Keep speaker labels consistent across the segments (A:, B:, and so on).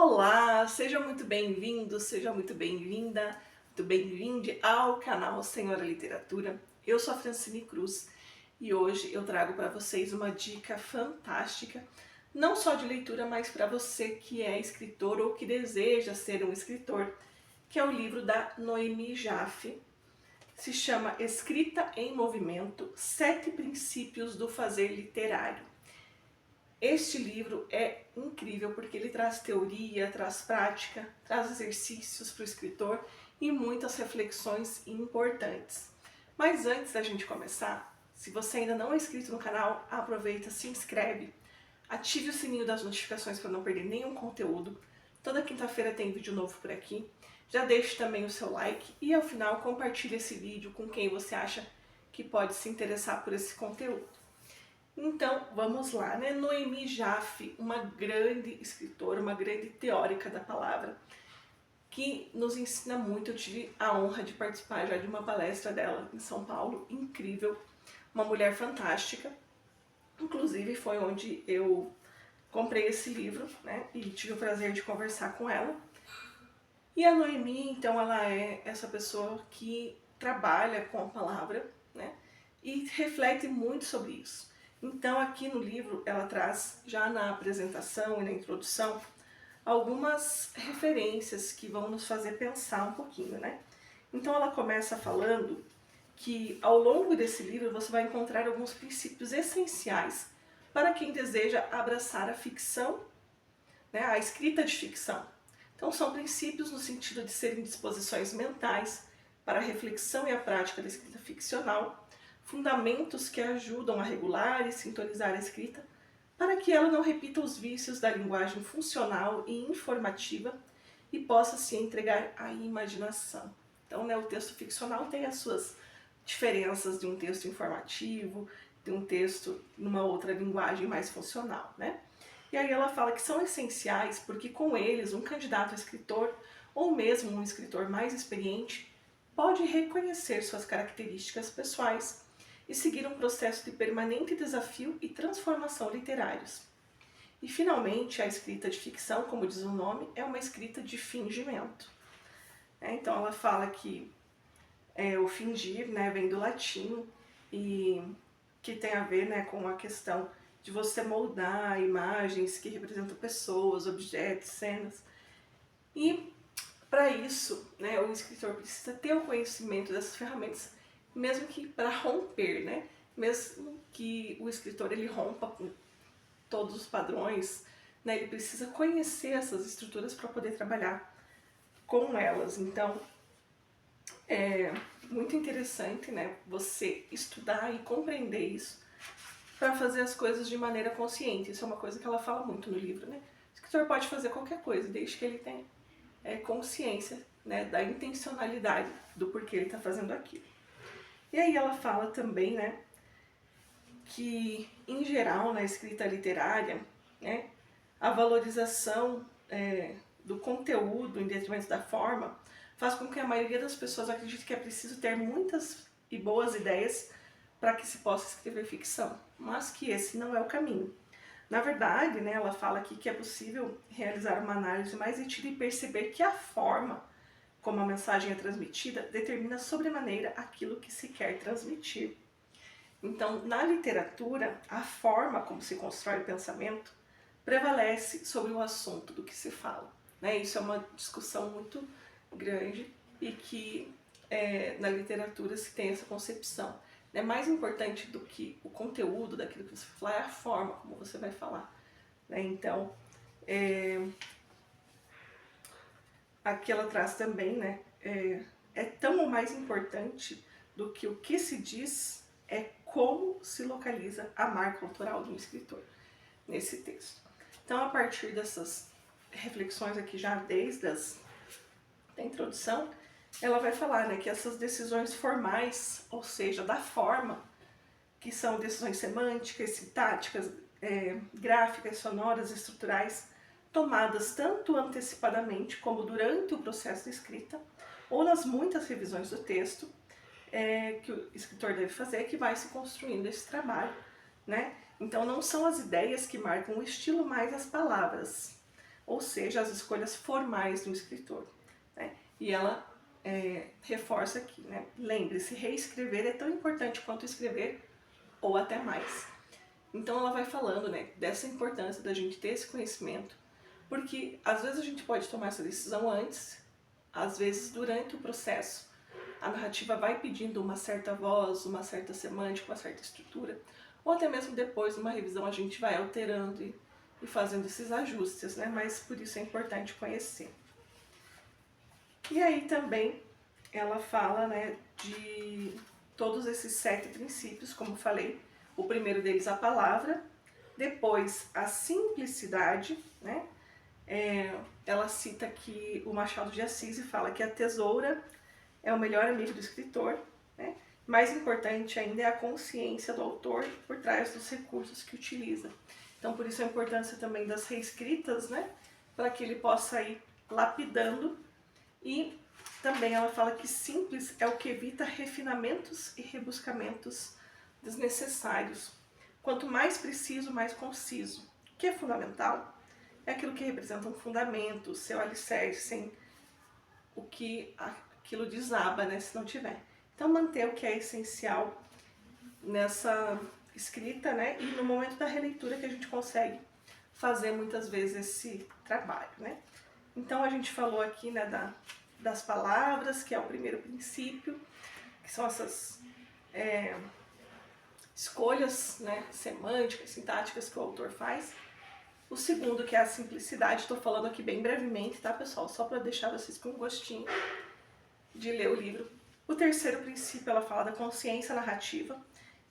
A: Olá, seja muito bem-vindo, seja muito bem-vinda, muito bem-vinde ao canal Senhora Literatura. Eu sou a Francine Cruz e hoje eu trago para vocês uma dica fantástica, não só de leitura, mas para você que é escritor ou que deseja ser um escritor, que é o livro da Noemi Jaffe. Se chama Escrita em Movimento, 7 princípios do fazer literário. Este livro é incrível porque ele traz teoria, traz prática, traz exercícios para o escritor e muitas reflexões importantes. Mas antes da gente começar, se você ainda não é inscrito no canal, aproveita, se inscreve, ative o sininho das notificações para não perder nenhum conteúdo. Toda quinta-feira tem vídeo novo por aqui. Já deixe também o seu like e ao final compartilhe esse vídeo com quem você acha que pode se interessar por esse conteúdo. Então, vamos lá, né? Noemi Jaffe, uma grande escritora, uma grande teórica da palavra, que nos ensina muito. Eu tive a honra de participar já de uma palestra dela em São Paulo, incrível, uma mulher fantástica. Inclusive foi onde eu comprei esse livro, né? E tive o prazer de conversar com ela. E a Noemi, então, ela é essa pessoa que trabalha com a palavra, né? E reflete muito sobre isso. Então, aqui no livro, ela traz, já na apresentação e na introdução, algumas referências que vão nos fazer pensar um pouquinho, né? Então, ela começa falando que, ao longo desse livro, você vai encontrar alguns princípios essenciais para quem deseja abraçar a ficção, né, a escrita de ficção. Então, são princípios no sentido de serem disposições mentais para a reflexão e a prática da escrita ficcional, fundamentos que ajudam a regular e sintonizar a escrita para que ela não repita os vícios da linguagem funcional e informativa e possa se entregar à imaginação. Então, né, o texto ficcional tem as suas diferenças de um texto informativo, de um texto numa outra linguagem mais funcional, né? E aí ela fala que são essenciais porque com eles um candidato a escritor ou mesmo um escritor mais experiente pode reconhecer suas características pessoais e seguir um processo de permanente desafio e transformação literários. E finalmente a escrita de ficção, como diz o nome, é uma escrita de fingimento. Então ela fala que o fingir, né, vem do latim e que tem a ver, né, com a questão de você moldar imagens que representam pessoas, objetos, cenas. E para isso, né, o escritor precisa ter o conhecimento dessas ferramentas, mesmo que para romper, né? Mesmo que o escritor ele rompa com todos os padrões, né, ele precisa conhecer essas estruturas para poder trabalhar com elas. Então, é muito interessante, né, você estudar e compreender isso para fazer as coisas de maneira consciente. Isso é uma coisa que ela fala muito no livro, né? O escritor pode fazer qualquer coisa, desde que ele tenha consciência, né, da intencionalidade do porquê ele está fazendo aquilo. E aí ela fala também, né, que em geral na escrita literária, né, a valorização do conteúdo em detrimento da forma faz com que a maioria das pessoas acredite que é preciso ter muitas e boas ideias para que se possa escrever ficção, mas que esse não é o caminho. Na verdade, né, ela fala aqui que é possível realizar uma análise mais detida e perceber que a forma como a mensagem é transmitida determina sobremaneira aquilo que se quer transmitir. Então, na literatura, a forma como se constrói o pensamento prevalece sobre o assunto do que se fala, né? Isso é uma discussão muito grande e que na literatura se tem essa concepção. É mais importante do que o conteúdo daquilo que você vai falar, é a forma como você vai falar, né? Então, aqui ela traz também, né? É tão ou mais importante do que o que se diz é como se localiza a marca autoral de um escritor nesse texto. Então, a partir dessas reflexões aqui já desde a introdução, ela vai falar, né, que essas decisões formais, ou seja, da forma, que são decisões semânticas, sintáticas, gráficas, sonoras, estruturais, tomadas tanto antecipadamente como durante o processo de escrita, ou nas muitas revisões do texto que o escritor deve fazer, que vai se construindo esse trabalho, né? Então não são as ideias que marcam o estilo, mas as palavras. ou seja, as escolhas formais do escritor, né? E ela reforça aqui, né? Lembre-se, reescrever é tão importante quanto escrever, ou até mais. Então ela vai falando, né, dessa importância da gente ter esse conhecimento, porque às vezes a gente pode tomar essa decisão antes, às vezes durante o processo. A narrativa vai pedindo uma certa voz, uma certa semântica, uma certa estrutura, ou até mesmo depois, numa revisão, a gente vai alterando e fazendo esses ajustes, né? Mas por isso é importante conhecer. E aí também ela fala, né, de todos esses 7 princípios, como falei. O primeiro deles, a palavra, depois a simplicidade, né? Ela cita que o Machado de Assis e fala que a tesoura é o melhor amigo do escritor, né? Mais importante ainda é a consciência do autor por trás dos recursos que utiliza. Então, por isso a importância também das reescritas, né? Para que ele possa ir lapidando. E também ela fala que simples é o que evita refinamentos e rebuscamentos desnecessários. Quanto mais preciso, mais conciso. O que é fundamental é aquilo que representa um fundamento, seu alicerce, sem o que aquilo desaba, né, se não tiver. Então manter o que é essencial nessa escrita, né, e no momento da releitura que a gente consegue fazer muitas vezes esse trabalho, né. Então a gente falou aqui, né, das palavras, que é o primeiro princípio, que são essas escolhas, né, semânticas, sintáticas que o autor faz. O segundo, que é a simplicidade, estou falando aqui bem brevemente, tá, pessoal? Só para deixar vocês com um gostinho de ler o livro. O terceiro princípio, ela fala da consciência narrativa.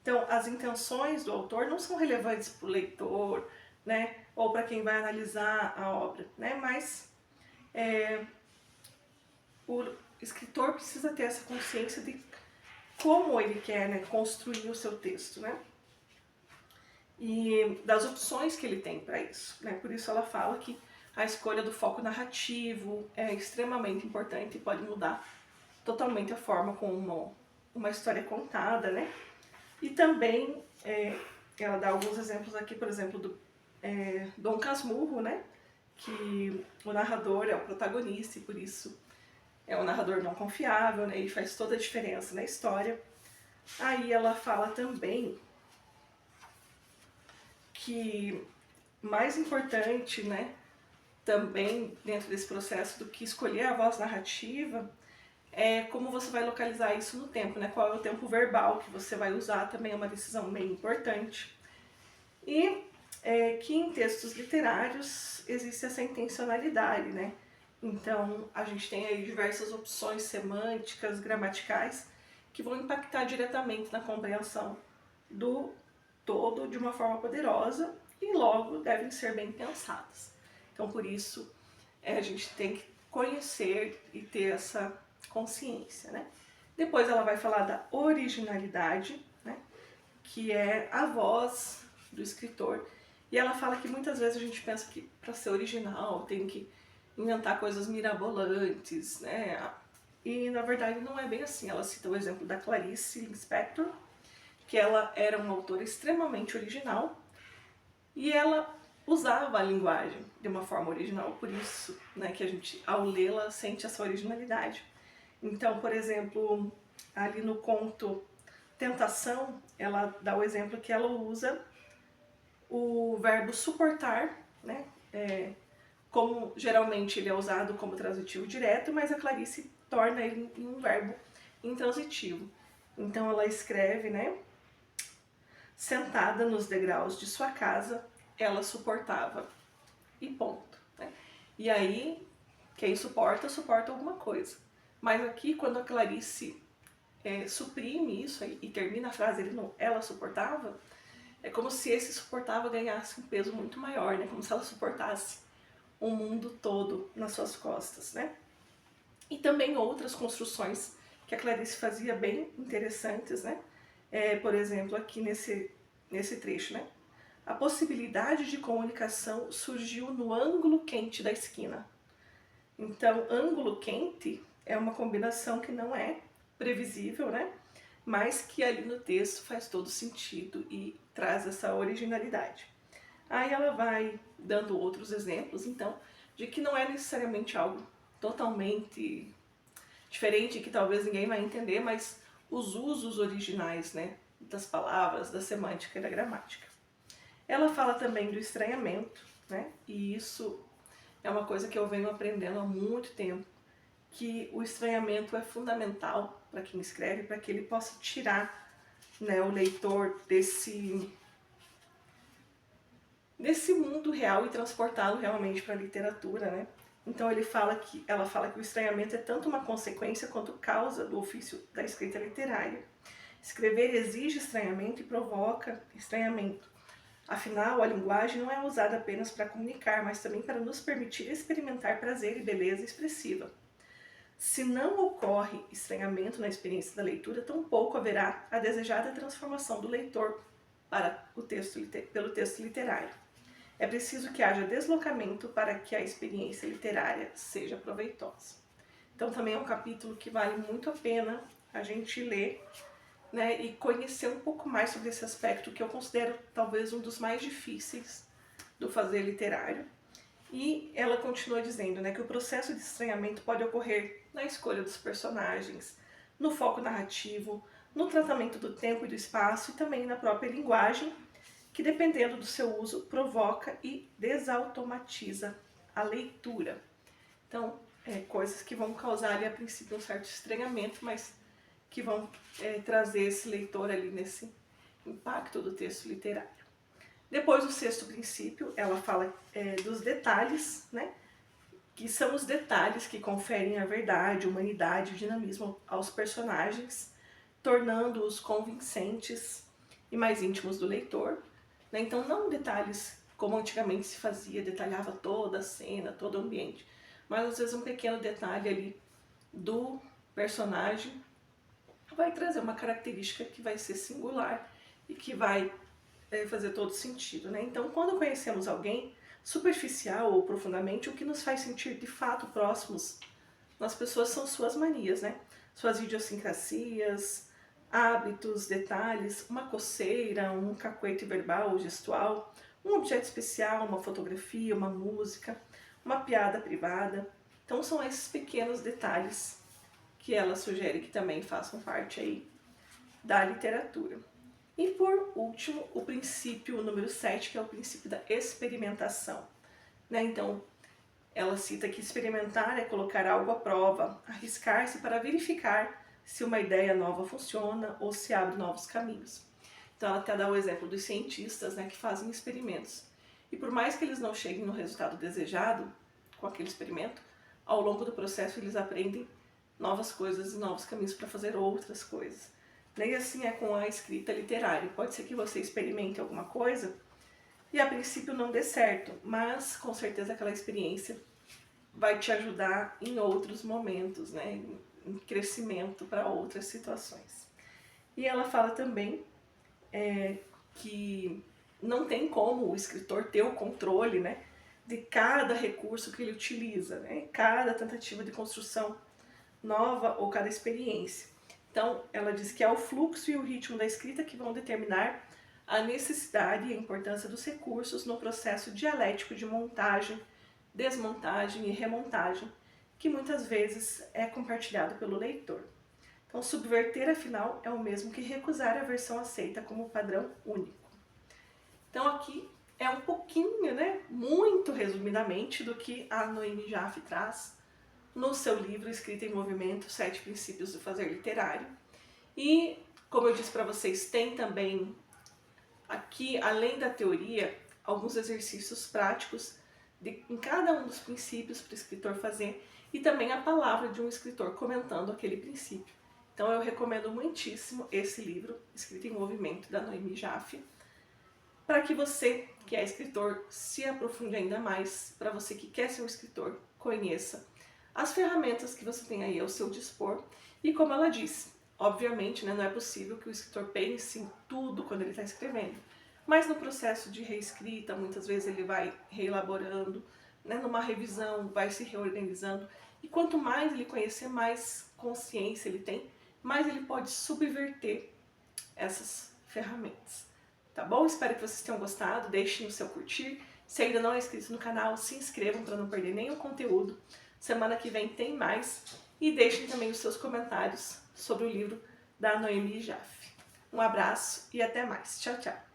A: Então, as intenções do autor não são relevantes para o leitor, né, ou para quem vai analisar a obra, né, mas o escritor precisa ter essa consciência de como ele quer, né, construir o seu texto, né, e das opções que ele tem para isso, né. Por isso ela fala que a escolha do foco narrativo é extremamente importante e pode mudar totalmente a forma como uma história é contada, né. E também ela dá alguns exemplos aqui, por exemplo, do Dom Casmurro, né, que o narrador é o protagonista e por isso é um narrador não confiável, né, e faz toda a diferença na história. Aí ela fala também que mais importante, né, também dentro desse processo do que escolher a voz narrativa é como você vai localizar isso no tempo, né, qual é o tempo verbal que você vai usar, também é uma decisão bem importante. E que em textos literários existe essa intencionalidade, né? Então, a gente tem aí diversas opções semânticas, gramaticais, que vão impactar diretamente na compreensão do todo de uma forma poderosa e logo devem ser bem pensadas. Então, por isso, a gente tem que conhecer e ter essa consciência, né? Depois ela vai falar da originalidade, né? Que é a voz do escritor. E ela fala que muitas vezes a gente pensa que para ser original tem que inventar coisas mirabolantes, né? E na verdade não é bem assim. Ela cita o exemplo da Clarice Lispector, que ela era uma autora extremamente original e ela usava a linguagem de uma forma original, por isso, né, que a gente, ao lê-la, sente essa originalidade. Então, por exemplo, ali no conto Tentação, ela dá o exemplo que ela usa o verbo suportar, né, como geralmente ele é usado como transitivo direto, mas a Clarice torna ele em um verbo intransitivo. Então ela escreve, né, sentada nos degraus de sua casa, ela suportava, e ponto, né? E aí, quem suporta, suporta alguma coisa. Mas aqui, quando a Clarice suprime isso e termina a frase ela suportava, é como se esse suportava ganhasse um peso muito maior, né? Como se ela suportasse o mundo todo nas suas costas, né? E também outras construções que a Clarice fazia bem interessantes, né? Por exemplo, aqui nesse trecho, né? A possibilidade de comunicação surgiu no ângulo quente da esquina. Então, ângulo quente é uma combinação que não é previsível, né? Mas que ali no texto faz todo sentido e traz essa originalidade. Aí ela vai dando outros exemplos, então, de que não é necessariamente algo totalmente diferente, que talvez ninguém vai entender, mas os usos originais, né, das palavras, da semântica e da gramática. Ela fala também do estranhamento, né, e isso é uma coisa que eu venho aprendendo há muito tempo, que o estranhamento é fundamental para quem escreve, para que ele possa tirar, né, o leitor desse mundo real e transportá-lo realmente para a literatura, né? Então ela fala que o estranhamento é tanto uma consequência quanto causa do ofício da escrita literária. Escrever exige estranhamento e provoca estranhamento. Afinal, a linguagem não é usada apenas para comunicar, mas também para nos permitir experimentar prazer e beleza expressiva. Se não ocorre estranhamento na experiência da leitura, tampouco haverá a desejada transformação do leitor para pelo texto literário. É preciso que haja deslocamento para que a experiência literária seja proveitosa. Então também é um capítulo que vale muito a pena a gente ler, né, e conhecer um pouco mais sobre esse aspecto que eu considero talvez um dos mais difíceis do fazer literário. E ela continua dizendo, né, que o processo de estranhamento pode ocorrer na escolha dos personagens, no foco narrativo, no tratamento do tempo e do espaço e também na própria linguagem, que dependendo do seu uso provoca e desautomatiza a leitura. Então, coisas que vão causar ali a princípio um certo estranhamento, mas que vão trazer esse leitor ali nesse impacto do texto literário. Depois, o sexto princípio, ela fala dos detalhes, né? Que são os detalhes que conferem a verdade, humanidade e dinamismo aos personagens, tornando-os convincentes e mais íntimos do leitor. Né? Então, não detalhes como antigamente se fazia, detalhava toda a cena, todo o ambiente, mas às vezes um pequeno detalhe ali do personagem vai trazer uma característica que vai ser singular e que vai fazer todo sentido, né? Então, quando conhecemos alguém, superficial ou profundamente, o que nos faz sentir de fato próximos nas pessoas são suas manias, né? Suas idiosincrasias, hábitos, detalhes, uma coceira, um cacuete verbal ou gestual, um objeto especial, uma fotografia, uma música, uma piada privada. Então são esses pequenos detalhes que ela sugere que também façam parte aí da literatura. E por último, o princípio número 7, que é o princípio da experimentação. Né? Então, ela cita que experimentar é colocar algo à prova, arriscar-se para verificar se uma ideia nova funciona ou se abre novos caminhos. Então ela até dá o exemplo dos cientistas, né, que fazem experimentos. E por mais que eles não cheguem no resultado desejado com aquele experimento, ao longo do processo eles aprendem novas coisas e novos caminhos para fazer outras coisas. E assim é com a escrita literária. Pode ser que você experimente alguma coisa e a princípio não dê certo, mas com certeza aquela experiência vai te ajudar em outros momentos, né, em crescimento para outras situações. E ela fala também que não tem como o escritor ter o controle, né, de cada recurso que ele utiliza, né, cada tentativa de construção nova ou cada experiência. Então, ela diz que é o fluxo e o ritmo da escrita que vão determinar a necessidade e a importância dos recursos no processo dialético de montagem, desmontagem e remontagem, que muitas vezes é compartilhado pelo leitor. Então, subverter, afinal, é o mesmo que recusar a versão aceita como padrão único. Então, aqui é um pouquinho, né, muito resumidamente, do que a Noemi Jaffe traz no seu livro Escrita em Movimento, 7 Princípios do Fazer Literário. E, como eu disse para vocês, tem também aqui, além da teoria, alguns exercícios práticos em cada um dos princípios para o escritor fazer e também a palavra de um escritor comentando aquele princípio. Então eu recomendo muitíssimo esse livro, Escrita em Movimento, da Noemi Jaffe, para que você, que é escritor, se aprofunde ainda mais, para você que quer ser um escritor, conheça as ferramentas que você tem aí ao seu dispor. E como ela disse, obviamente, né, não é possível que o escritor pense em tudo quando ele está escrevendo, mas no processo de reescrita, muitas vezes ele vai reelaborando, né, numa revisão, vai se reorganizando, e quanto mais ele conhecer, mais consciência ele tem, mais ele pode subverter essas ferramentas. Tá bom? Espero que vocês tenham gostado, deixem o seu curtir Se ainda não é inscrito no canal, se inscrevam para não perder nenhum conteúdo. Semana que vem tem mais. E deixem também os seus comentários sobre o livro da Noemi Jaffe. Um abraço e até mais. Tchau, tchau.